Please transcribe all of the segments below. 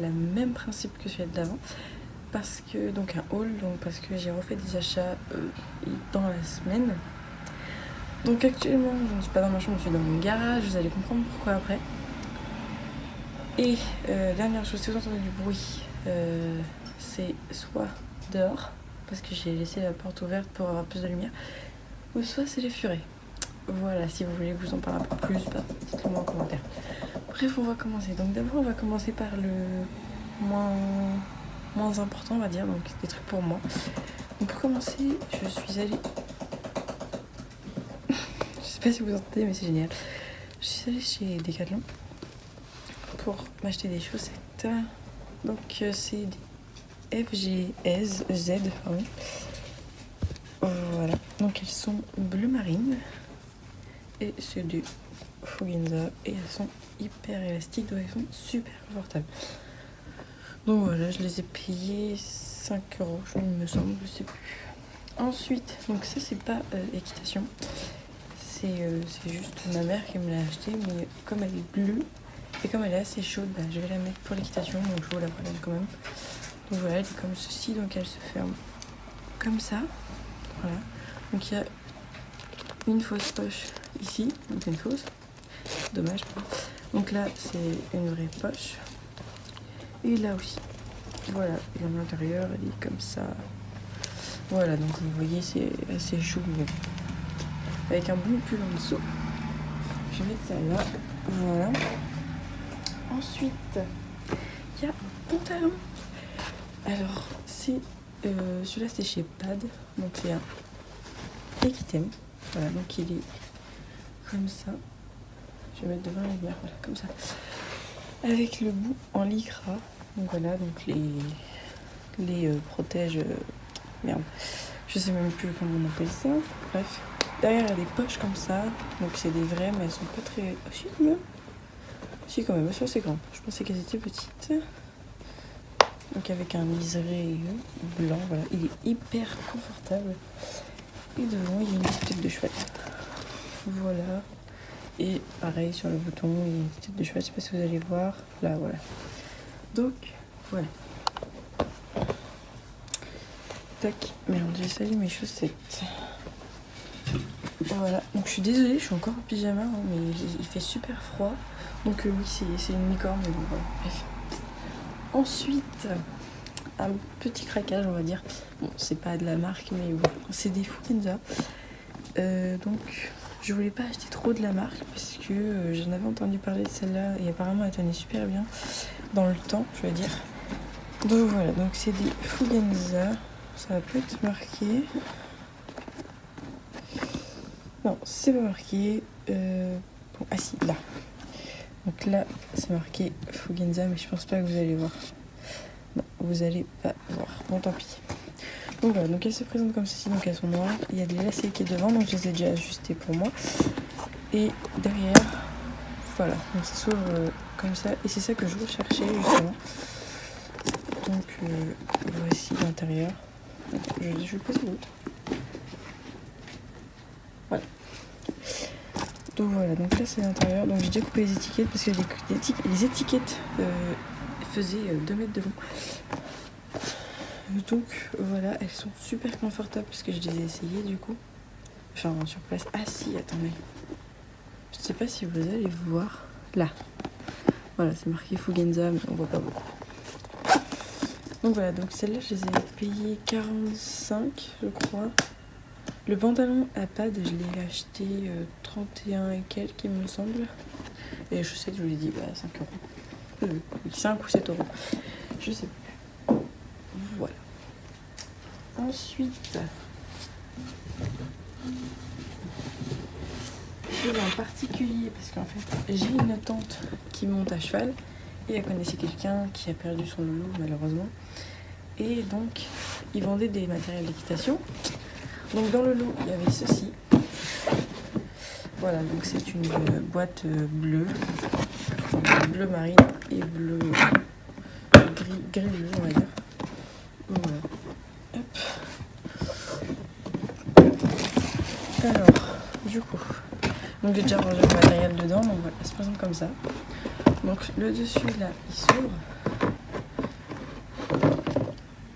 le même principe que celui d'avant. Parce que, donc un haul, donc parce que j'ai refait des achats dans la semaine. Donc actuellement, je ne suis pas dans ma chambre, je suis dans mon garage, vous allez comprendre pourquoi après. Et dernière chose, si vous entendez du bruit, c'est soit dehors, parce que j'ai laissé la porte ouverte pour avoir plus de lumière, ou soit c'est les furets. Voilà, si vous voulez que je vous en parle un peu plus, dites-le moi en commentaire. Bref, on va commencer. Donc d'abord, on va commencer par le moins important, on va dire, donc des trucs pour moi. Donc pour commencer, je suis allée... je sais pas si vous entendez, mais c'est génial. Je suis allée chez Decathlon pour m'acheter des chaussettes. Donc c'est des FGZ, pardon. Voilà, donc elles sont bleu marine et c'est du Fugenza et elles sont hyper élastiques, donc elles sont super confortables. Donc voilà, je les ai payées 5 €, il me semble, je sais plus. Ensuite, donc ça c'est pas équitation, c'est juste ma mère qui me l'a acheté, mais comme elle est bleue et comme elle est assez chaude, bah, je vais la mettre pour l'équitation, donc je vous la prenne quand même. Donc voilà, elle est comme ceci, donc elle se ferme comme ça. Voilà, donc il y a une fausse poche ici, donc une fausse, dommage. Donc là c'est une vraie poche, et là aussi. Voilà, et en l'intérieur elle est comme ça. Voilà, donc vous voyez c'est assez chou, mais avec un bon pull en dessous. Je vais mettre ça là, voilà. Ensuite, il y a un pantalon. Alors c'est celui-là c'est chez Pad, donc c'est un Equitem. Voilà, donc il est comme ça. Je vais mettre devant la lumière, voilà, comme ça. Avec le bout en lycra. Donc voilà, donc les protège... merde, je sais même plus comment on appelle ça. Bref, derrière il y a des poches comme ça. Donc c'est des vraies, mais elles sont pas très... Ah si, quand même. Si, quand même, elles sont assez grandes. Je pensais qu'elles étaient petites. Donc avec un liseré blanc, voilà. Il est hyper confortable. Et devant, il y a une petite tête de cheval. Voilà. Et pareil, sur le bouton, il y a une petite tête de cheval. Je sais pas si vous allez voir. Là, voilà. Donc, voilà. Tac. Merde, j'ai sali mes chaussettes. Voilà. Donc, je suis désolée, je suis encore en pyjama, hein, mais il fait super froid. Donc, oui, c'est une licorne, mais bon, voilà. Bref. Ensuite, un petit craquage, on va dire. Bon, c'est pas de la marque, mais bon, c'est des Fugenza. Donc, je voulais pas acheter trop de la marque parce que j'en avais entendu parler de celle-là et apparemment elle tenait super bien dans le temps, je veux dire. Donc voilà, donc c'est des Fugenza. Ça va pas être marqué. Non, c'est pas marqué. Bon, ah si, là. Donc là, c'est marqué Fugenza, mais je pense pas que vous allez voir. Non, vous allez pas voir. Bon, tant pis. Donc voilà, donc elles se présentent comme ceci, donc elles sont noires. Il y a de l'élastique qui est devant, donc je les ai déjà ajustées pour moi. Et derrière, voilà, donc ça s'ouvre comme ça. Et c'est ça que je recherchais justement. Donc voici l'intérieur. Je vais passer l'autre. Voilà. Donc voilà, donc là c'est l'intérieur. Donc j'ai déjà coupé les étiquettes parce que les étiquettes faisaient 2 mètres de long. Donc voilà, elles sont super confortables parce que je les ai essayées du coup. Enfin sur place. Ah si, attendez. Je sais pas si vous allez voir. Là. Voilà, c'est marqué Fugenza, mais on voit pas beaucoup. Donc voilà, donc celles-là je les ai payées 45 je crois. Le pantalon à pad, je l'ai acheté 31 et quelques il me semble. Et les chaussettes, je vous l'ai dit, 5 €. 5 ou 7 €. Je sais plus. Voilà. Ensuite, en particulier, parce qu'en fait, j'ai une tante qui monte à cheval et elle connaissait quelqu'un qui a perdu son loulou malheureusement. Et donc, ils vendaient des matériels d'équitation. Donc dans le lot, il y avait ceci. Voilà, donc c'est une boîte bleue, bleu marine et bleu gris bleu, on va dire. Voilà. Hop. Alors, du coup, donc j'ai déjà rangé le matériel dedans, donc voilà, ça se présente comme ça. Donc le dessus là, il s'ouvre.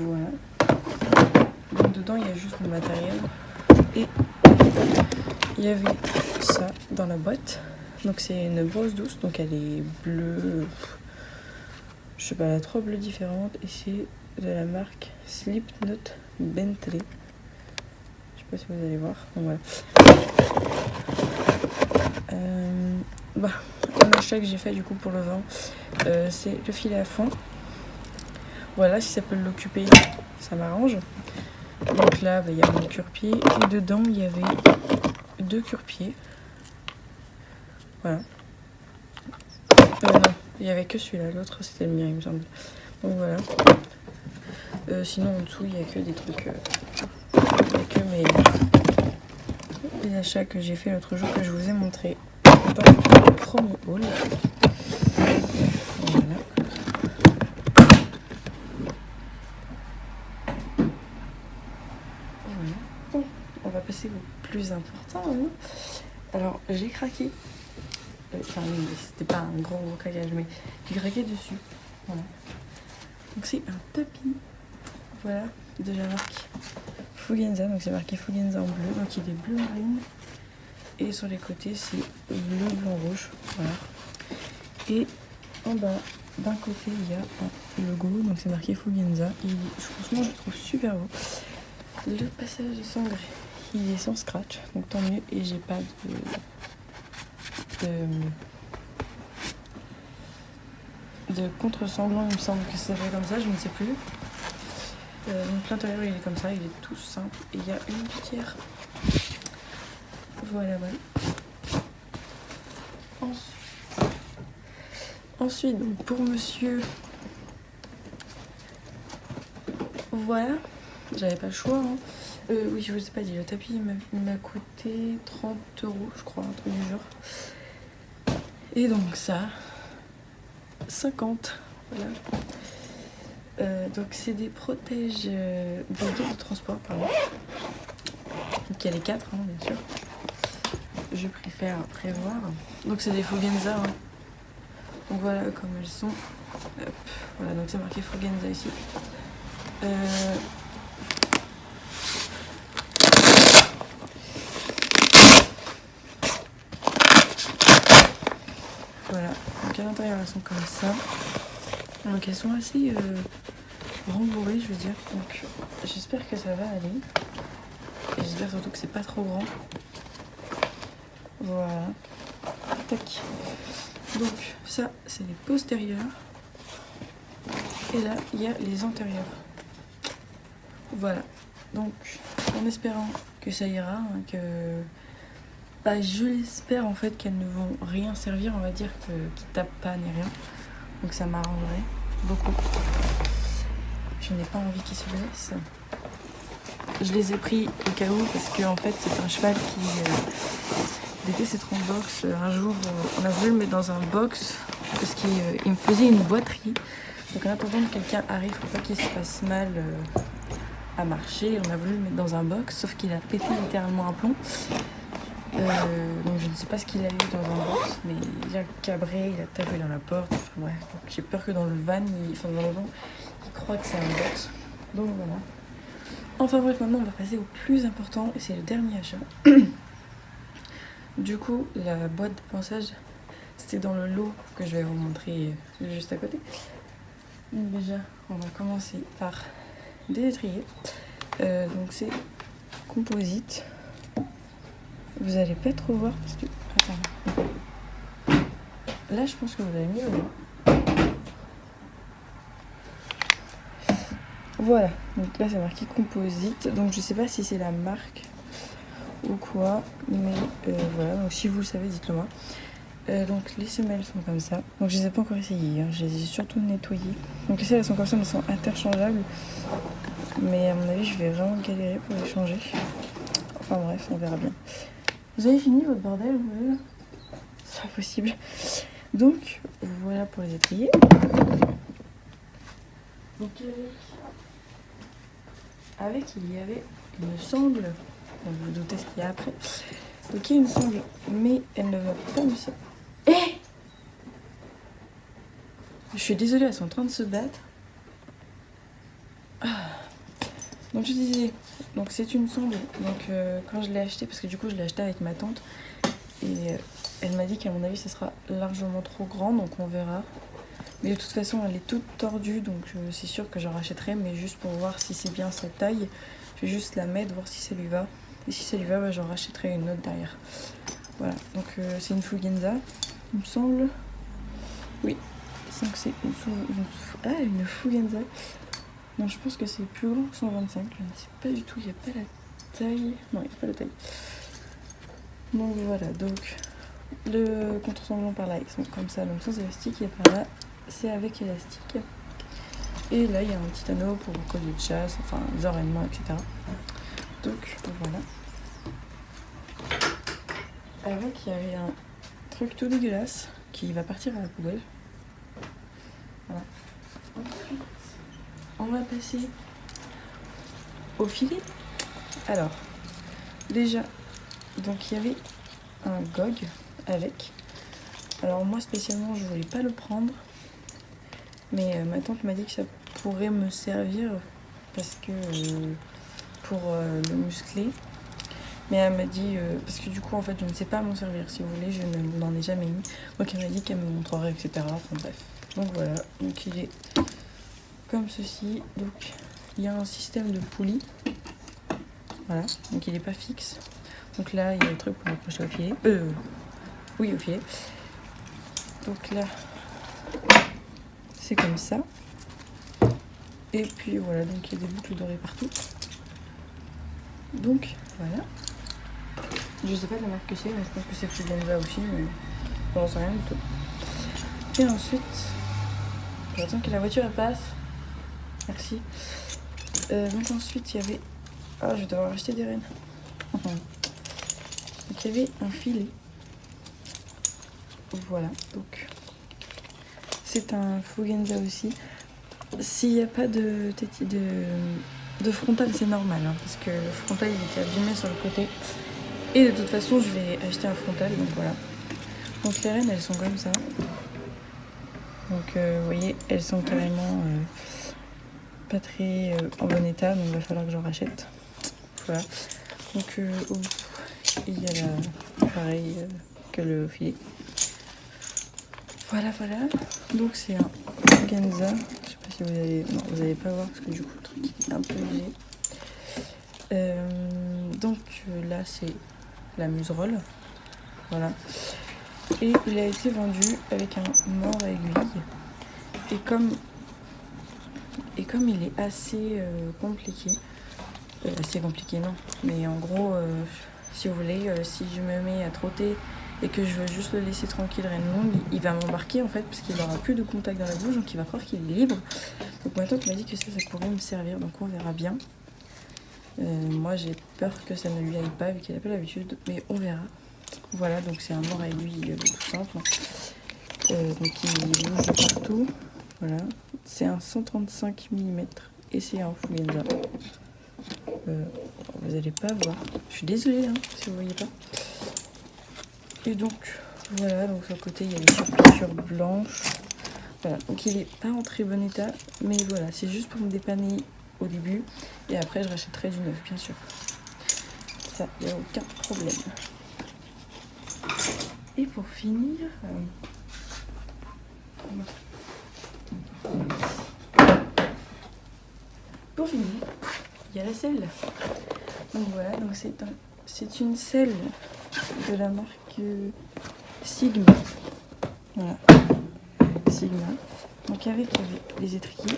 Voilà. Donc dedans il y a juste le matériel. Et il y avait ça dans la boîte. Donc c'est une brosse douce, donc elle est bleue. Je sais pas, elle a 3 bleus différentes. Et c'est de la marque Slipknot Bentley. Je sais pas si vous allez voir. Donc voilà. Un achat que j'ai fait du coup pour le vent, c'est le filet à fond. Voilà, si ça peut l'occuper, ça m'arrange. Donc là, il y a mon cure-pied. Et dedans, il y avait 2 cure-pieds. Voilà. Non, il n'y avait que celui-là. L'autre, c'était le mien, il me semble. Donc voilà. Sinon, en dessous, il n'y a que des trucs... il n'y a que les achats que j'ai fait l'autre jour que je vous ai montré dans le premier haul. Voilà. Bon, on va passer au plus important. Hein. Alors, j'ai craqué. Enfin, c'était pas un gros craquage, mais j'ai craqué dessus. Voilà. Donc, c'est un tapis. Voilà, de la marque Fugenza. Donc, c'est marqué Fugenza en bleu. Donc, il est bleu marine. Et sur les côtés, c'est bleu, blanc, rouge. Voilà. Et en bas, d'un côté, il y a un logo. Donc, c'est marqué Fugenza. Et franchement, je le trouve super beau. Le passage de sangle, il est sans scratch, donc tant mieux. Et j'ai pas de contre-sanglant, il me semble que c'est fait comme ça, je ne sais plus. Donc l'intérieur il est comme ça, il est tout simple. Et il y a une litière. Voilà, voilà. Ensuite, donc, pour monsieur, voilà, j'avais pas le choix. Hein. Oui, je vous ai pas dit, le tapis il m'a coûté 30 €, je crois, un truc du genre. Et donc ça, 50. Voilà. Donc c'est des protèges des guides de transport, pardon. Donc il y a les 4, hein, bien sûr. Je préfère prévoir. Donc c'est des Fugenza. Hein. Donc voilà comme elles sont. Hop. Voilà, donc c'est marqué Fugenza ici. Voilà, donc à l'intérieur elles sont comme ça. Donc elles sont assez rembourrées, je veux dire. Donc j'espère que ça va aller. Et j'espère surtout que c'est pas trop grand. Voilà. Tac. Donc ça c'est les postérieurs. Et là il y a les antérieurs. Voilà. Donc en espérant que ça ira, hein, que... Bah, je l'espère en fait qu'elles ne vont rien servir, on va dire, qu'ils tapent pas ni rien. Donc ça m'arrangerait beaucoup. Je n'ai pas envie qu'ils se blessent. Je les ai pris au cas où parce que en fait c'est un cheval qui était trop en box. Un jour on a voulu le mettre dans un box parce qu'il me faisait une boiterie. Donc en attendant que quelqu'un arrive pour pas qu'il se fasse mal à marcher, on a voulu le mettre dans un box, sauf qu'il a pété littéralement un plomb. Donc je ne sais pas ce qu'il a eu dans un box, mais il a cabré, il a tapé dans la porte. Enfin, bref, j'ai peur que dans le van, dans le van, il croit que c'est un box. Donc voilà. Enfin bref, maintenant on va passer au plus important et c'est le dernier achat. Du coup, la boîte de ponçage, c'était dans le lot que je vais vous montrer juste à côté. Donc déjà, on va commencer par des étriers. Donc c'est composite. Vous allez pas trop voir parce que... Attends. Là, je pense que vous allez mieux voir. Voilà. Donc là, c'est marqué composite. Donc je sais pas si c'est la marque ou quoi. Mais voilà. Donc si vous le savez, dites-le moi. Donc les semelles sont comme ça. Donc je les ai pas encore essayées. Hein. Je les ai surtout nettoyées. Donc les semelles elles sont comme ça, mais elles sont interchangeables. Mais à mon avis, je vais vraiment galérer pour les changer. Enfin bref, on verra bien. Vous avez fini votre bordel, vous? C'est pas possible. Donc, voilà pour les étriers. Donc, avec il y avait une sangle. Vous vous doutez ce qu'il y a après. Donc, il y a une sangle, mais elle ne va pas me servir. Eh! Je suis désolée, elles sont en train de se battre. Ah. Donc je disais, donc c'est une sonde. Donc quand je l'ai acheté, parce que du coup je l'ai acheté avec ma tante, et elle m'a dit qu'à mon avis ça sera largement trop grand, donc on verra. Mais de toute façon elle est toute tordue, donc c'est sûr que j'en rachèterai, mais juste pour voir si c'est bien sa taille. Je vais juste la mettre, voir si ça lui va. Et si ça lui va, bah, j'en rachèterai une autre derrière. Voilà, donc c'est une Fugenza, il me semble. Oui, donc c'est une Fugenza. Non, je pense que c'est plus grand que 125, je ne sais pas du tout, il n'y a pas la taille. Non, il n'y a pas la taille. Donc voilà, donc le contour sanglant par là, ils sont comme ça, donc sans élastique, et par là, c'est avec élastique. Et là, il y a un petit anneau pour le collier de chasse, enfin les ornements, etc. Donc voilà. Avec, il y avait un truc tout dégueulasse qui va partir à la poubelle. Voilà. Ensuite, on va passer au filet. Alors, déjà, donc il y avait un GOG avec. Alors moi spécialement, je voulais pas le prendre, mais ma tante m'a dit que ça pourrait me servir parce que pour le muscler. Mais elle m'a dit, parce que du coup en fait je ne sais pas m'en servir, si vous voulez, je n'en ai jamais mis. Donc elle m'a dit qu'elle me montrerait, etc. Enfin bref. Donc voilà, donc il est comme ceci. Donc il y a un système de poulie. Voilà, donc il n'est pas fixe. Donc là il y a le truc pour accrocher au filet. Oui, au filet. Donc là, c'est comme ça. Et puis voilà, donc il y a des boucles dorées partout. Donc voilà. Je sais pas de la marque que c'est, mais je pense que c'est Fugenza aussi, mais j'en sais rien du tout. Et ensuite, j'attends que la voiture elle passe. Merci. Donc ensuite, il y avait... Ah, je vais devoir acheter des rennes. Donc il y avait un filet. Voilà, donc c'est un Fugenza aussi. S'il n'y a pas de frontal, c'est normal, hein, parce que le frontal il était abîmé sur le côté. Et de toute façon, je vais acheter un frontal, donc voilà. Donc les rennes, elles sont comme ça. Donc vous voyez, elles sont carrément pas très en bon état, donc il va falloir que j'en rachète. Voilà. Donc il y a là, pareil que le filet. Voilà, voilà. Donc c'est un organza. Je sais pas si vous allez... Non, vous n'allez pas voir parce que du coup le truc est un peu léger. Donc là c'est la muserolle. Voilà. Et il a été vendu avec un mort à aiguille. Et comme il est assez compliqué, non, mais en gros, si vous voulez, si je me mets à trotter et que je veux juste le laisser tranquille, reine longue, il va m'embarquer en fait, parce qu'il n'aura plus de contact dans la bouche, donc il va croire qu'il est libre. Donc ma tante m'a dit que ça pourrait me servir, donc on verra bien. Moi j'ai peur que ça ne lui aille pas, vu qu'il n'a pas l'habitude, mais on verra. Voilà, donc c'est un mort à aiguille tout simple. Donc il bouge de partout. Voilà, c'est un 135 mm et c'est un Fugenza. Vous n'allez pas voir. Je suis désolée hein, si vous voyez pas. Et donc voilà, donc sur le côté il y a des surpiqûres blanches. Voilà, donc il est pas en très bon état, mais voilà, c'est juste pour me dépanner au début et après je rachèterai du neuf, bien sûr. Ça, il n'y a aucun problème. Et pour finir, il y a la selle. Donc voilà, donc c'est une selle de la marque Sigma. Voilà, Sigma. Donc avec les étriers.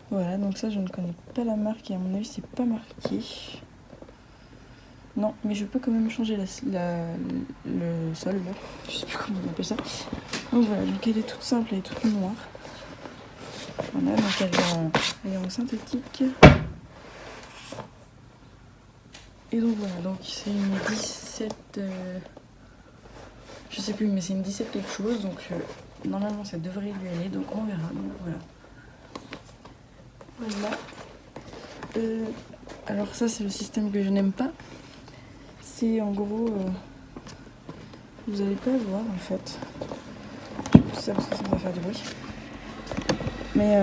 Voilà, donc ça je ne connais pas la marque et à mon avis c'est pas marqué. Non, mais je peux quand même changer le sol là. Je sais plus comment on appelle ça. Donc voilà, donc elle est toute simple, elle est toute noire. Voilà, donc elle est en synthétique. Et donc voilà, donc c'est une 17... je sais plus, mais c'est une 17 quelque chose. Donc normalement ça devrait lui aller, donc on verra. Donc voilà. Voilà. Alors ça c'est le système que je n'aime pas. C'est en gros... vous allez pas voir en fait. Je pousse ça parce que ça va faire du bruit. Mais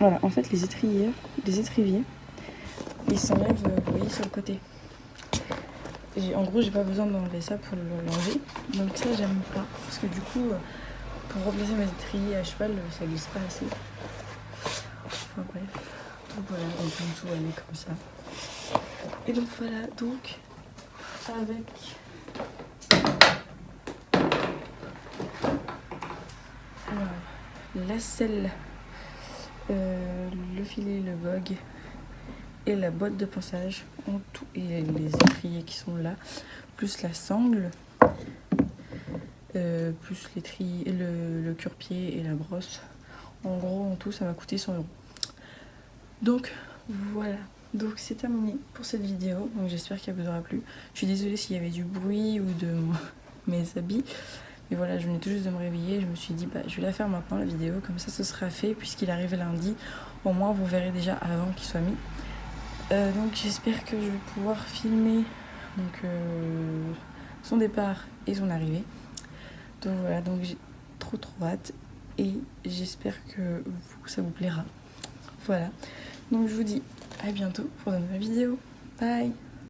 Voilà, en fait les étriviers, ils s'enlèvent, vous voyez, sur le côté. En gros, j'ai pas besoin d'enlever ça pour l'enlever. Donc ça, j'aime pas. Parce que du coup, pour remplacer mes étriers à cheval, ça glisse pas assez. Enfin bref. Donc voilà, donc en dessous, elle est comme ça. Et donc voilà, donc avec la selle, le filet, le vogue et la boîte de ponçage en tout, et les étriers qui sont là, plus la sangle, plus l'étrier, le cure-pied et la brosse. En gros, en tout, ça m'a coûté 100 €. Donc voilà, donc c'est terminé pour cette vidéo. Donc j'espère qu'elle vous aura plu. Je suis désolée s'il y avait du bruit ou de mes habits. Mais voilà, je venais tout juste de me réveiller. Je me suis dit, bah, je vais la faire maintenant, la vidéo. Comme ça, ce sera fait puisqu'il arrive lundi. Au moins, vous verrez déjà avant qu'il soit mis. Donc j'espère que je vais pouvoir filmer donc, son départ et son arrivée. Donc voilà, donc j'ai trop hâte. Et j'espère que ça vous plaira. Voilà. Donc je vous dis à bientôt pour de nouvelles vidéos. Bye!